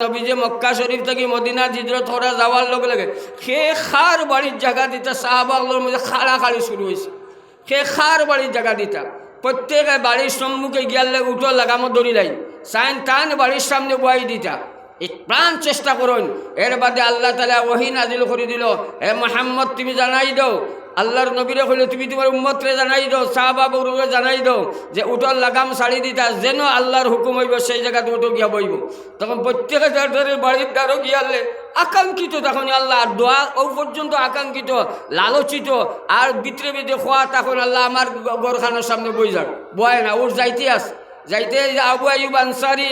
নবীজি মক্কা শরীফ থেকে মদিনা হিজরত করা যাওয়ার লগে লগে সে খার বাড়ির জায়গা দিতা সাহাবাগুলোর মধ্যে খাড়াখাড়ি শুরু হয়েছে। সে খার বাড়ির জায়গা দিতা প্রত্যেকে বাড়ির সম্মুখে গিয়ালে উঠো লাগামো দড়ি লাই সাইন টান বাড়ির সামনে বয়াই দিতা। এই প্রাণ চেষ্টা করুন। এর বাদে আল্লাহ তাআলা ওহী নাজিল করে দিল, হে মুহাম্মদ তুমি জানাই দাও, আল্লাহর নবীরে কইল তুমি তোমার উম্মতরে জানাই দাও, সাহাবা বউরে জানাই দাও যে উঠোর লাগাম ছাড়ি দিতা যেন আল্লাহর হুকুম হইব সেই জায়গাতে উঠো গিয়া বইব। তখন প্রত্যেকে ধরে বাড়ির দ্বারও গিয়ালে আকাঙ্ক্ষিত, তখন আল্লাহ দোয়া ও পর্যন্ত আকাঙ্ক্ষিত লালচিত আর ভিতরে ভিতরে খোয়া, তখন আল্লাহ আমার গরখানোর সামনে বই যাক বয় না ওর যাইতে যাইতে আবু আইয়ুব আনসারী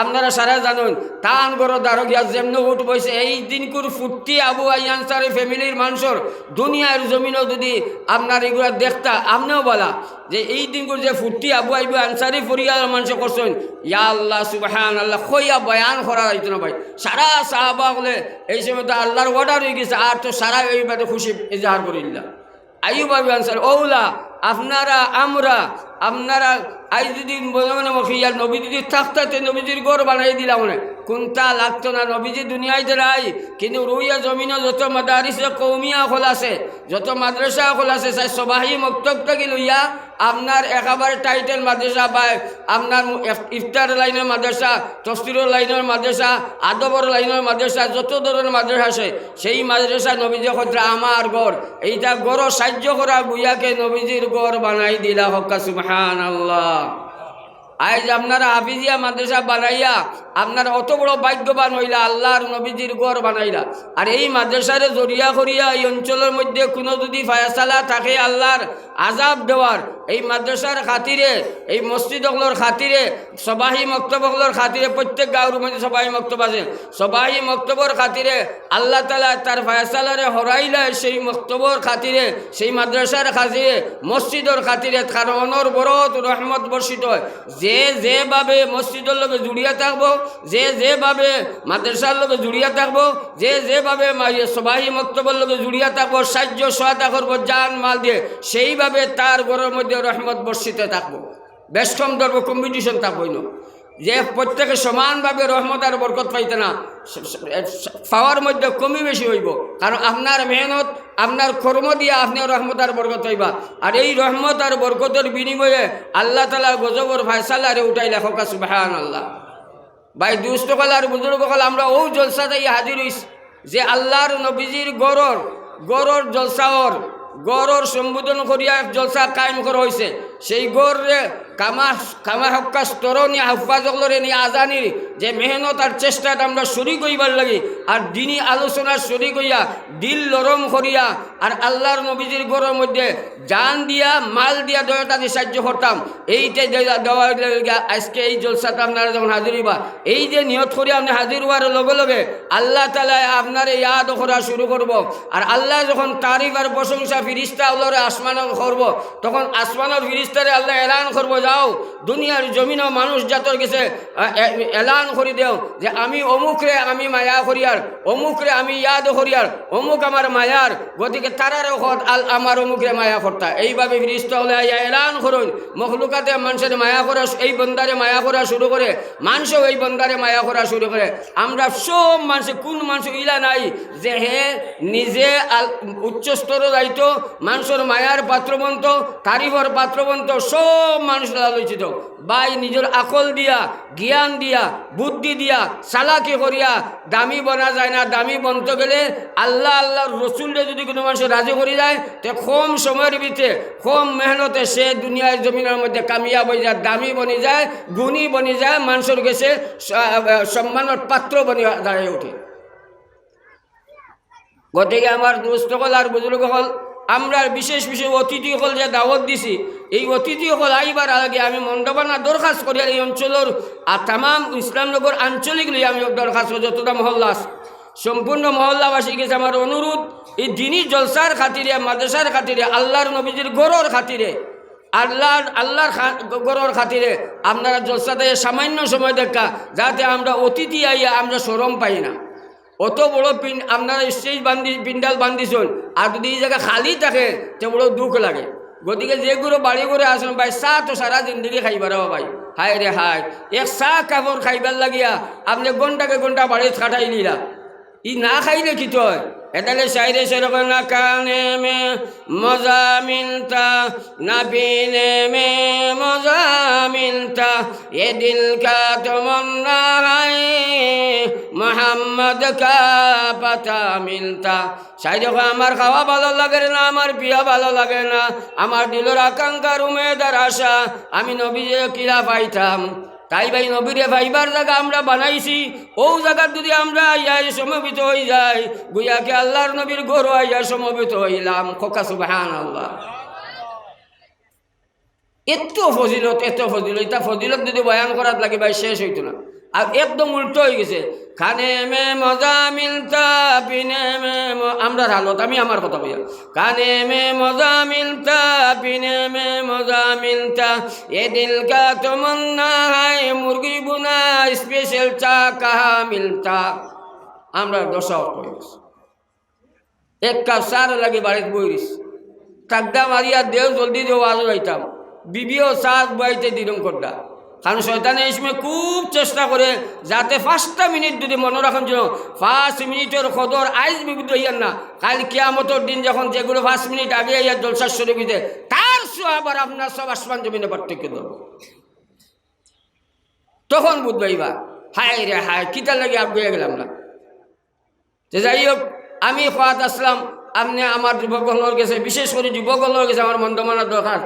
আপনারা সারা জানুন তান গড় দ্বারো গিয়া যেমন উঠ বইছে এই দিনকুর ফুর্তি আবু আইয়ুব আনসারী ফ্যামিলির মানুষের দুনিয়ার জমিনও যদি আপনার এগুলো দেখতা আপনিও বলা যে এই দিনকুর যে ফুর্তি আবু আইয়ুব আনসারী পরিবারের মানুষ করছেন, ইয়া আল্লাহ সুবহানাল্লাহ কইয়া বয়ান করা যাইতো না ভাই। সারা সাহাবা বলে এই সময় তো আল্লাহর অর্ডার হয়ে গেছে আর তো সারা এইবারে খুশি এজাহার করিল্লা। আইয়ুব আনসারী ওলা আপনারা আপনারা আই যদি মনে মফিয়ার নবী যদি থাকতে নবীজির গড় বানাই দিলাম মনে কোনটা লাগতো না। নবীজি দুনিয়ায় দেয় কিন্তু রুইয়া জমিনও যত মাদারিসে কৌমিয়া হল আছে, যত মাদ্রাসা হল আছে, সাই সবাহি মক্তব থেকে লইয়া আপনার একেবারে টাইটেল মাদ্রাসা বা আপনার ইফতার লাইনের মাদ্রাসা, তফসিরের লাইনের মাদ্রাসা, আদবর লাইনের মাদ্রাসা, যত ধরনের মাদ্রাসা আছে সেই মাদ্রাসা নবীজি কথা আমার গড় এইটা গড় সাহায্য করা গুইয়াকে নবীজির গড় বানাই দিলা হক্কা সুবহানাল্লাহ। আজ আপনারা হাফিজিয়া মাদ্রাসা বানাইয়া আপনারা অত বড় ভাগ্যবান হইলা, আল্লাহর নবীজির গড় বানাইলা। আর এই মাদ্রাসার জরিয়া করিয়া এই অঞ্চলের মধ্যে কোনো যদি ফায়সালা থাকে আল্লাহর আজাব দেওয়ার, এই মাদ্রাসার খাতিরে এই মসজিদগুলোর খাতিরে সবাহি মক্তবগুলোর খাতিরে প্রত্যেক গাঁওর মধ্যে সবাহি মক্তব আছে, সবাহি মক্তবর খাতিরে আল্লাহ তাআলা তার ফায়সালারে হরাইলা সেই মক্তবর খাতিরে সেই মাদ্রাসার খাতিরে মসজিদর খাতিরে তার অনবরত রহমত বর্ষিত হয়। যে যেভাবে মসজিদের লগে জুড়িয়া থাকবো, যে যেভাবে মাদ্রাসার লগে জুড়িয়া থাকবো, যে যেভাবে সবাহি মক্তবের লগে জুড়িয়া থাকবো, সাহায্য সহায়তা করবো জান মাল দিয়ে, সেইভাবে তার ঘরের মধ্যে রহমত বর্ষিত থাকবো। বেশ কম ধরবো কম্পিটিশন থাকবই না যে প্রত্যেকে সমানভাবে রহমত আর বরকত পাইতে না, পাওয়ার মধ্যে কমই বেশি হইব। কারণ আপনার মেহনত আপনার কর্ম দিয়ে আপনি রহমত আর বরকত হইবা। আর এই রহমত আর বরকতের বিনিময়ে আল্লাহ তাআলা গজবর ফায়সালারে উঠাই লেখা সুবহানাল্লাহ। ভাই দুস্থকাল আর বুজুর্গকাল আমরা ও জলসাতে হাজির হইস যে আল্লাহর নবীজির গড়র জলসাওর গড়র সম্বোধন করিয়া জলসা কায়েম করা হয়েছে। সেই গড়ে কামা হক্কা স্তরণী হাফাজগুলোরে নিয়ে আজানির যে মেহনত আর চেষ্টাটা আমরা শরীক হইবার লাগি আর দিনই আলোচনার শরীক হইয়া দিল নরম করিয়া আর আল্লাহর নবীজির গড়ের মধ্যে জান দিয়া মাল দিয়া দয়াটা দিয়ে সাহায্য করতাম। এইটাই দেওয়ার আজকে এই জলসাটা আপনারা যখন হাজির হইবা, এই যে নিয়ত করি আপনি হাজির হওয়ার লগে লগে আল্লাহ তাআলা আপনার ইয়াদ করা শুরু করব। আর আল্লাহ যখন তারিফ আর প্রশংসা ফিরিস্তা আল্লাহরে আসমানও করব, তখন আসমানের ফিরিস্তারে আল্লাহ এলান করবো, যাও দুনিয়ার জমিনও মানুষ জাতর গেছে এলান করি দেও যে আমি অমুকরে আমি মায়া করিয়ার, অমুকরে আমি ইয়াদ করিয়ার, অমুক আমার মায়ার, গতিকে তারার আমার অমুকরে মায়া করতা। এইভাবে ফিরিস্তা হলে এলান করুন মখলুকাতে মানুষের মায়া করা, এই বন্দারে মায়া করা শুরু করে, মানুষও এই বন্দারে মায়া করা শুরু করে। আমরা সব মানুষ কোন মানুষ ইলা নাই যে হে নিজে উচ্চ স্তরে যাইতো মানুষের মায়ার পাত্রবন্ত তারিফর পাত্রবন্ত, সব মানুষ আলোচিত বাই নিজের আকল দিয়া জ্ঞান দিয়া বুদ্ধি দিয়া চালাকি করিয়া দামি বনা যায় না। দামি বনতে গেলে আল্লাহর রসুলরে যদি কোনো মানুষ রাজি করে যায় তো কম সময়ের ভিতরে কম মেহনতে সে দুনিয়ার জমিনের মধ্যে কামিয়াব হয়ে যায়, দামি বনি যায়, গুণী বনি যায়, মানুষের কাছে সম্মানের পাত্র বনি দাঁড়িয়ে ওঠে। গতিকে আমার দোস্তকল আর বুজুর্গ হল আমরা বিশেষ বিশেষ অতিথি হল যে দাওয়াত দিছি, এই অতিথি হল আইবার আগে আমি মন্ডবানা দরখাস্ত করি এই অঞ্চলের আর তামাম ইসলামনগর আঞ্চলিক লিয়ে আমি দরখাস্ত যতটা মহল্লা আছে সম্পূর্ণ মহল্লাবাসী গেছে আমার অনুরোধ, এই দিনই জলসার খাতিরে মাদ্রাসার খাতিরে আল্লাহর নবীজির গড়র খাতিরে আল্লাহর গড়র খাতিরে আপনারা জলসাতে সামান্য সময় দেখা যাতে আমরা অতিথি আইয়া আমরা শরম পাই না। অত বড় আপনারা স্টেজ পিন্ডাল বান্ধিছেন আর যদি এই জায়গা খালি থাকে তো বড় দুঃখ লাগে। গতিকে যেগুলো বাড়ি করে আসেন ভাই চা তো সারা জিন্দগি খাইবার ভাই, হায় রে হায়, এক চা কাপড় খাইবার লাগিয়া আপনি ঘন্টাকে ঘন্টা বাড়িতে খাটাই নিলা, ই না খাইলে কি তয় এদালে শায়রে সেরকম না কানে মে মজা মিলতা না পিনে মে মজা মিলতা এ দিল কা তমন্না হায় মোহাম্মদ কা পাতা মিলতা। শায়রে আমার খাওয়া ভালো লাগে না, আমার পিয়া ভালো লাগে না, আমার দিলের আকাঙ্ক্ষার উমেদার আশা আমি নবীকে কিলা পাইতাম। তাই ভাই নবীরে ভাইবার জায়গা আমরা বানাইছি, ও জায়গার যদি আমরা আইয়াই সমবেত হয়ে যাই, গুয়াকে আল্লাহর নবীর গরু আইয়া সমবেত হইলাম। খোকা সুবহানাল্লাহ। এত ফজিলত, এত ফজিলত, এটা ফজিলত যদি বয়ান করার লাগে ভাই শেষ হইতো না। আর একদম উল্টো হয়ে গেছে, খানে মে মজা মিলতা পিনে মে আমরা হালত, আমি আমার কথা বলি, খানে মে মজা মিলতা পিনে মে মজা মিলতা এ দিল কা তমন্না হায় মুরগি বুনা স্পেশাল চা কাহা মিলতা। আমরা দশা হয়ে গেছে, এক কাপ চার লাগে বাড়িতে বইরিস কাকদা মারিয়া দেও জলদি দেও আজ যাইতাম, বিবিও চাষ বইতে দিরম করডা। কারণ শয়তানে এই সময় খুব চেষ্টা করে যাতে 5টা মিনিট যদি মনে রাখেন যে 5 মিনিটের খদর আইজ বিবিধ হইয়ার না, কাল কিয়ামতের দিন যখন যেগুলো 5 মিনিট আগে আইয়া জলসার শরীফিতে তার আবার আপনার সব আসমান জমিনে পার্থক্য ধরব, তখন বুঝবাইবা হায় রে হায় কিতা লাগে আপ গিয়ে গেলাম না। যাই হোক, আমি খোয়াত আসলাম, আপনি আমার যুবকগুলোর গেছে, বিশেষ করে যুবকগুলোর গেছে আমার মন্দ মানার দরকার।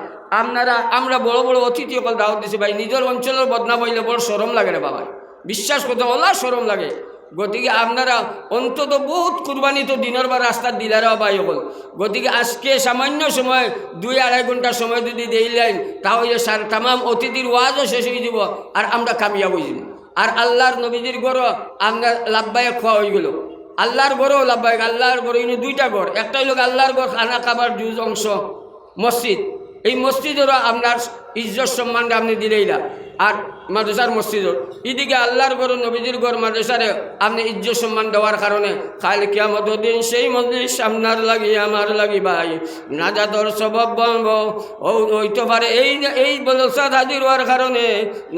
আমরা বড় বড় অতিথি সকল দাওয়াত দিছি ভাই, নিজের অঞ্চলের বদনাম হইলে বড় শরম লাগে রে বাবা, বিশ্বাস করতে ওলা শরম লাগে। গতিকে আপনারা অন্তত বহুত কুরবানি তো দিনের বা রাস্তার দিলারা বাই হল, গতিকে আজকে সামান্য সময় 2-2.5 ঘন্টা সময় যদি দিলেন তাহলে তামাম অতিথির ওয়াজও শেষ হয়ে যাব আর আমরা কামিয়াব হয়ে যাব। আর আল্লাহর নবীজির গড় আমরা লাভবায়ক খোয়া হয়ে গেল, আল্লাহর গড়ও লাভবায়ক। আল্লাহর গড় ইনি 2টা গড়, একটা হইল আল্লাহর গড় খানা খাবার জুজ অংশ মসজিদ, এই মসজিদেরও আপনার ইজ্জত সম্মানটা আপনি দিলেই না। আর মাদ্রাসার মসজিদর এদিকে আল্লাহর গড় নবীজির গড় মাদ্রাসারে আপনি ইজ্জত সম্মান দেওয়ার কারণে কাল কিয়ামত দিন সেই মজলিস আপনার লাগি আমার লাগি ভাই নাজাতর সবব বলব ও হইতে পারে। এই বলসাদ হাজির হওয়ার কারণে,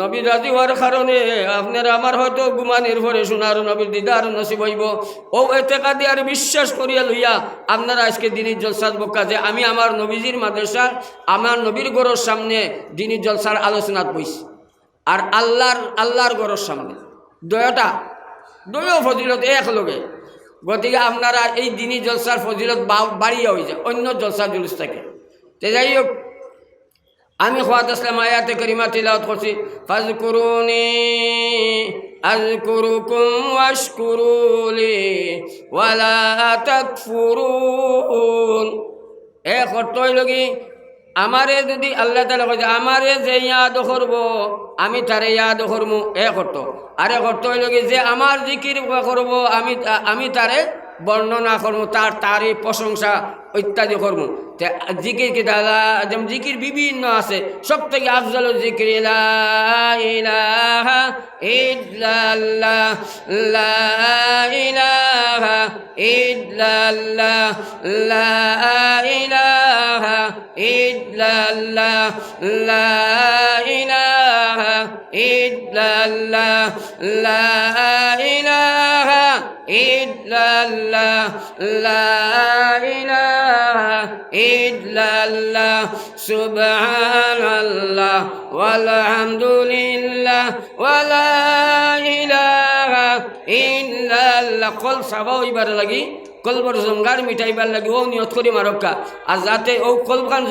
নবীর রাজি হওয়ার কারণে আপনার আমার হয়তো গুমানের ভরে শোনার নবীর দিদার নসিব হইব। ও এতেকাদি আর বিশ্বাস করিয়া লইয়া আপনারা আজকে দিনের জলসার বক্কা যে আমি আমার নবীজির মাদ্রাসা আমার নবীর গড়ের সামনে দিনের জলসার আলোচনাত বইছি আর আল্লাহর গড়ের সামনে দয়া ফজিলত এক লগে। গতিকে আপনারা এই দিনই জলসার ফজিলত বাড়িয়া হয়ে যায় অন্য জলসার জুলুস থাকে। তো যাই হোক, আমি খোয়াত আসলাম আয়াতে করিমা তিলাওয়াত করছি, ফাজকুরুনি আযকুরুকুম ওয়াশকুরুলি ওয়ালা তাকফুরুন। এক অর্থ হইল কি, আমারে যদি আল্লাহ তাআলা কইছে আমারে যে ইয়াদ করব আমি তারে ইয়াদ করবো, এক অর্থ। আর এক অর্থ হইল কি, যে আমার জিকির করব আমি তারে বর্ণনা করবো, তারই প্রশংসা ইত্যাদি করবো। জিকির কি দাদা, যেমন জিকির বিভিন্ন আছে, সব থেকে আফজাল জিকির লা ইলাহা ইল্লাল্লাহ লা ইলাহা ইল্লাল্লাহ লা ইলাহা ইল্লাল্লাহ লা ইলাহা ইল্লাল্লাহ লা ইলাহা ইল্লাল্লাহ লা ইলাহা ইল্লাল্লাহ সুবহানাল্লাহ ওয়ালহামদুলিল্লাহ ওয়ালা ইলাহা ইল্লাল্লাহ। কল সাবা হইবার লাগি, কলবর জঙ্গার মিটাইবার লাগে ও নিয়ত করি মারক্কা। আর যাতে ও কলখান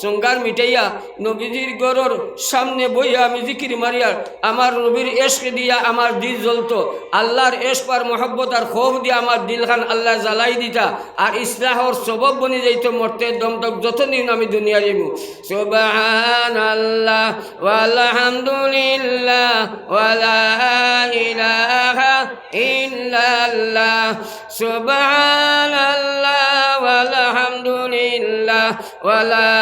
জঙ্গার মিটাইয়া নবীজির গড়র সামনে বইয়া আমি জিকির মারিয়ার আমার নবীর এশক দিয়া আমার দিল জ্বলতো, আল্লাহর এশক আর মহব্বত আর খৌফ দিয়া আমার দিলখান আল্লাহ জ্বালাই দিতা আর ইসলাহর সবব বনি যাইতো মরতে দম তক যতদিন আমি দুনিয়া যাইমু। সুবহানাল্লাহ ওয়ালহামদুলিল্লাহ ওয়ালা ইলাহা ইল্লাল্লাহ সুবহানাল্লাহ ওয়ালহামদুলিল্লাহ ওয়ালা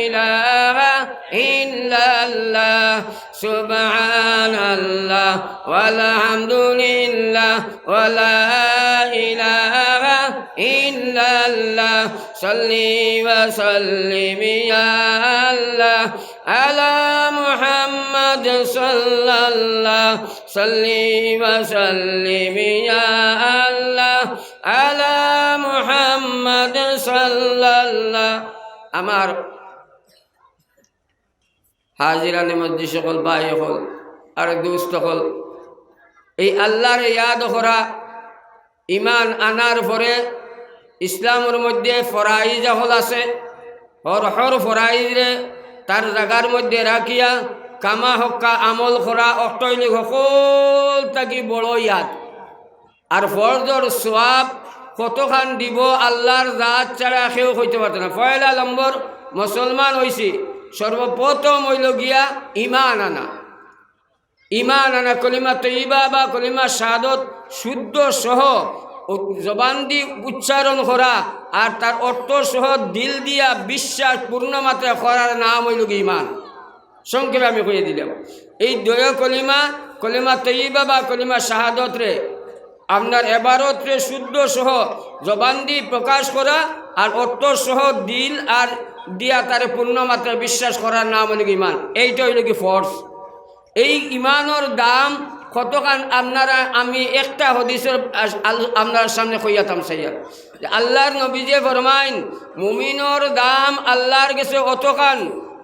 ইলাহা ইল্লাল্লাহ সুবহানাল্লাহ ওয়ালহামদুলিল্লাহ ওয়ালা ইলাহা ইল্লাল্লাহ সাল্লি ওয়া সাল্লিম ইয়া আল্লাহ আলা মুহাম্মদ মুহাম্মদ সাল্লাল্লাহু সাল্লি ওয়া সাল্লিম ইয়া আল্লাহ আলা মুহাম্মদ সাল্লাল্লাহু। আমার হাজিরানে মসজিদ সকল ভাই হল আর দুস্থ হল, এই আল্লাহর ইয়াদ করা ইমান আনার পরে ইসলামের মধ্যে ফরাইজ হল আছে। হর ফরাইজরে তার জায়গার মধ্যে রাখিয়া কামা হক্কা আমল করা অটৈলি সকল থাকি বড় ইয়াদ। আর ফরজর সোয়াব কতখান দিব আল্লাহর জাত ছাড়া কেউ হইতে পারত না। পয়লা নম্বর মুসলমান হয়েছি, সর্বপ্রথম হইল গিয়া ইমান আনা। ইমান আনা কলিমা তৈবা বা কলিমা শাহাদত শুদ্ধ সহ জবান দি উচ্চারণ করা আর তার অর্থ সহ দিল দিয়া বিশ্বাস পূর্ণ মাত্রা করার নাম হইল ইমান। সংক্ষেপে আমি কইয়ে দিলাম, এই দয় কলিমা তৈবা বা কলিমা শাহাদত রে আপনার এবারত রে শুদ্ধ সহ জবান দি প্রকাশ করা আর অর্থ সহ দিল আর দিয়া তারে পূর্ণ মাত্রা বিশ্বাস করার নাম হইল ইমান। এইটা হইল কি ফর্স। এই ইমানের দাম কতখান আপনারা আমি একটা হদিসের আপনার সামনে কইয়াতাম সাইয়া। আল্লাহর নবী যে ফরমাইন মুমিনর দাম আল্লাহর কাছে অতখান।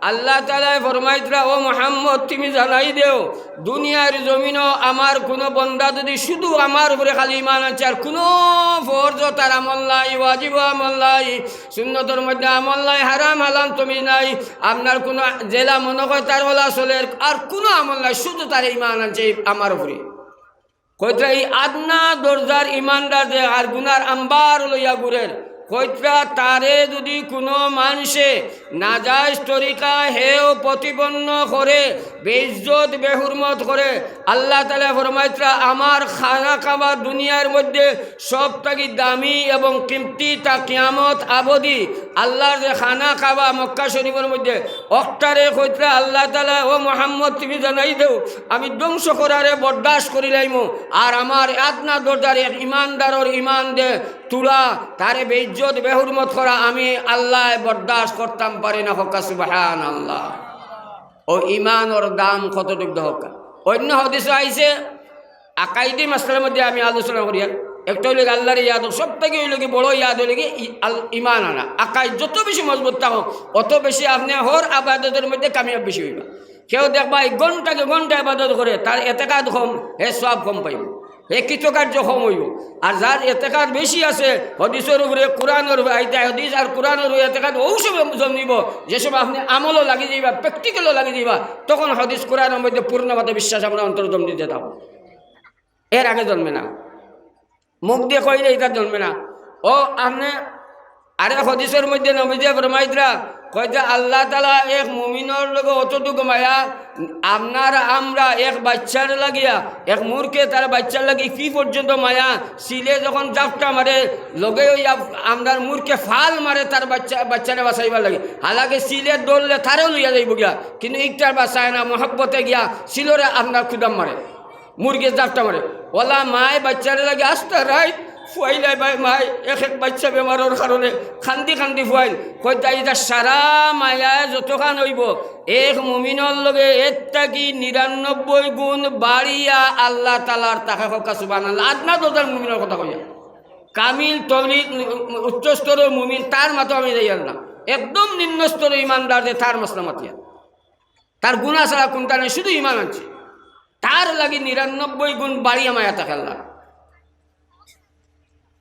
আল্লাহ তাআলা ফরমাইতরা, ও মুহাম্মদ তুমি জানাই দেও দুনিয়ার জমিনও আমার কোনো বন্দা যদি শুধু আমার উপরে খালি ইমান আছে আর কোনো ফরজ তার আমল নাই, ওয়াজিব আমল নাই, সুন্নতর মধ্যে আমল নাই, হারাম হালাল তুমি নাই, আপনার কোনো জেলা মনে হয় তার ওলা চলের আর কোনো আমল নাই, শুধু তার ইমান আছে আমার উপরে। কইতরা এই আদনা দরজার ইমানদার যে আর গুনার আম্বার লইয়া ঘুরের, কইতরা তারে যদি কোনো মানুষে নাজাইজ তরিকা হেও প্রতিপন্ন করে, বেইজ্জত বেহুরমত করে, আল্লাহ তাআলা ফরমাইতরা আমার খানা খাবার দুনিয়ার মধ্যে সব থেকে দামি এবং কিমতি তা কিয়ামত আবদি আল্লাহর যে খানা খাবা মক্কা শরীফের মধ্যে অক্টারে কইতরা আল্লাহ তাআলা, ও মুহাম্মদ তুমি জানাই দেও আমি ধ্বংস করারে বরদাস্ত করিলাইমু আর আমার আদনা দরজার ইমানদারর ইমান দে তুলা তারে বেইজ্জত বেহুরমত করা আমি আল্লাহ বরদাস্ত করতাম পারি না। হক্কা সুবহানাল্লাহ। ও ইমানর দাম কতটুকু হক্কা। অন্য হাদিসে আইছে আকাইদি মাসলার মধ্যে আমি আলোচনা করি। একটা হইলে আল্লাহর ইয়াদ, সব থেকে হইলে কি বড় ইয়াদ হইলে কি ইমান আনা। আকাই যত বেশি মজবুত থাকো অত বেশি আপনি হর আবাদতের মধ্যে কামিয়াব বেশি হইবা। কেউ দেখবা এই ঘন্টাকে ঘন্টা আবাদত করে তার এতেকাদ কম, হে সব কম পাইব, হে কৃতকার্য কম হইব। আর যার এতেকাদ বেশি আছে হদিসের উপরে কোরআনের আইতে হদিস আর কোরআনের এতেকাদ ঔষধ জন্মিব, যেসব আপনি আমলও লাগি যাইবা প্র্যাকটিক্যালও লাগি যাইবা, তখন হদিস কোরআনের মধ্যে পূর্ণমাত্রা বিশ্বাস আপনার অন্তর জন্ম দিতে থাকো। এর আগে জন্মে না, মুখ দিয়ে কইলে এটা জন্মে না। ও আপনি আরে হদিসের মধ্যে নবীজি ফরমাইতরা কইতে আল্লাহ তাআলা এক মুমিনের লগে অতটুকু মায়া আপনার আমরা এক বাচ্চার লাগিয়া এক মূর্খে তার বাচ্চার লাগি কি পর্যন্ত মায়া সিলে যখন জাপটা মারে লগে আপনার মূর্খে ফাল মারে তার বাচ্চারে বাঁচাইবার লাগে। হালাকে সিলে দৌড়লে তারেও লইয়া যাইব গিয়া, কিন্তু একটার বাঁচায় না, মহব্বতে গিয়া সিলরে আপনার খুদাম মারে, মুরগির জাপটা মারে। ওলা মায় বাচ্চারে লাগে আস্তে রাইট ফুয়াইলাই ভাই মাই এক বাচ্চা বেমারের কারণে খান্দি খান্দি ফুয়াইল। কইতা এটা সারা মায়া যতখান হইব এক মুমিনের লগে এর থাকি ৯৯ গুণ বাড়িয়া আল্লাহ তাআলার তাকে হক্কা সুবহানাল্লাহ। আদনা দরজার মুমিনের কথা কইয়া কামিল তৌহিদ উচ্চ স্তরের মুমিন তার মাতো আমি যাইয়ার না, একদম নিম্ন স্তরের ইমানদার যে তার মাসলা মাতিয়া, তার গুনাহ ছাড়া কোনটা নেই, শুধু ইমান আছে, তার লাগি ৯৯ গুণ বাড়িয়া মায়া থাকে আল্লাহ।